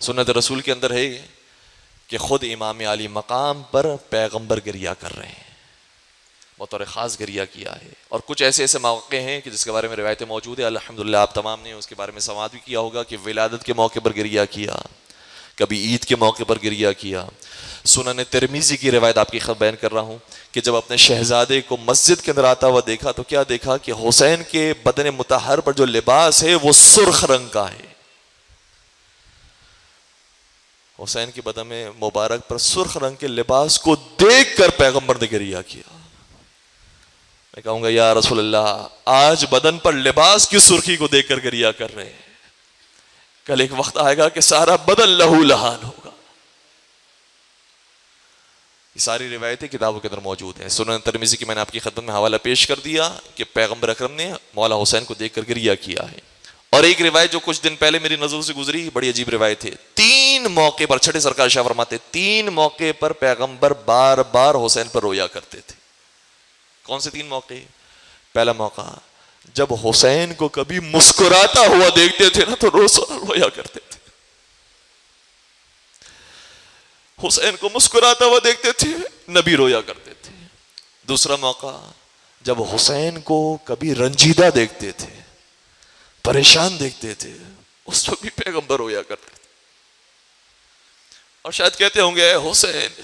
سنت رسول کے اندر ہے کہ خود امام علی مقام پر پیغمبر گریہ کر رہے ہیں، بطور خاص گریہ کیا ہے. اور کچھ ایسے ایسے موقع ہیں کہ جس کے بارے میں روایتیں موجود ہیں، الحمدللہ آپ تمام نے اس کے بارے میں سماعت بھی کیا ہوگا کہ ولادت کے موقع پر گریہ کیا، کبھی عید کے موقع پر گریہ کیا. سنن ترمذی کی روایت آپ کی خبر بیان کر رہا ہوں کہ جب اپنے شہزادے کو مسجد کے اندر آتا ہوا دیکھا تو کیا دیکھا کہ حسین کے بدن مطہر پر جو لباس ہے وہ سرخ رنگ کا ہے. حسین کے بدن میں مبارک پر سرخ رنگ کے لباس کو دیکھ کر پیغمبر نے گریہ کیا. میں کہوں گا یا رسول اللہ، آج بدن پر لباس کی سرخی کو دیکھ کر گریہ کر رہے ہیں، کل ایک وقت آئے گا کہ سارا بدن لہو لہان ہوگا. یہ ساری روایتیں کتابوں کے اندر موجود ہیں. سنن ترمذی کی میں نے آپ کی خدمت میں حوالہ پیش کر دیا کہ پیغمبر اکرم نے مولا حسین کو دیکھ کر گریہ کیا ہے. اور ایک روایت جو کچھ دن پہلے میری نظروں سے گزری، بڑی عجیب روایت ہے. 3 موقع پر، چھٹے سرکار شاہ فرماتے 3 موقع پر پیغمبر بار بار حسین پر رویا کرتے تھے. کون سے 3 موقع؟ پہلا موقع جب حسین کو کبھی مسکراتا ہوا دیکھتے تھے نا تو رویا کرتے تھے. حسین کو مسکراتا ہوا دیکھتے تھے، نبی رویا کرتے تھے. دوسرا موقع جب حسین کو کبھی رنجیدہ دیکھتے تھے، پریشان دیکھتے تھے، اس وقت بھی پیغمبر رویا کرتے تھے. اور شاید کہتے ہوں گے، اے حسین،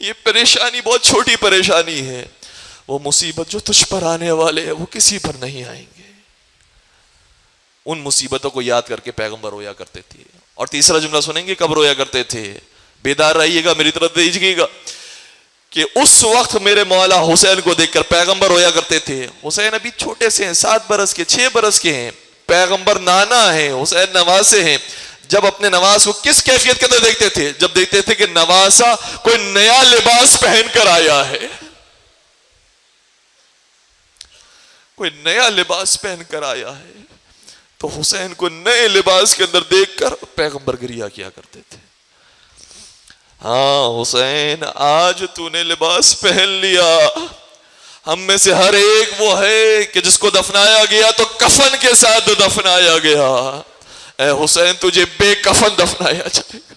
یہ پریشانی بہت چھوٹی پریشانی ہے، وہ مصیبت جو تجھ پر آنے والے ہیں وہ کسی پر نہیں آئیں گے. ان مصیبتوں کو یاد کر کے پیغمبر رویا کرتے تھے. اور تیسرا جملہ سنیں گے کب رویا کرتے تھے، بیدار رہیے گا، میری طرف دیکھیے گا، کہ اس وقت میرے مولا حسین کو دیکھ کر پیغمبر رویا کرتے تھے. حسین ابھی چھوٹے سے ہیں، 7 برس کے، 6 برس کے ہیں، پیغمبر نانا ہیں، حسین نواسے ہیں. جب اپنے نواز کو کس کیفیت کے اندر دیکھتے تھے؟ جب دیکھتے تھے کہ نواسا کوئی نیا لباس پہن کر آیا ہے، کوئی نیا لباس پہن کر آیا ہے، تو حسین کو نئے لباس کے اندر دیکھ کر پیغمبر گریہ کیا کرتے تھے. ہاں حسین، آج تو نے لباس پہن لیا. ہم میں سے ہر ایک وہ ہے کہ جس کو دفنایا گیا تو کفن کے ساتھ دفنایا گیا. اے حسین، تجھے بے کفن دفنایا جائے گا.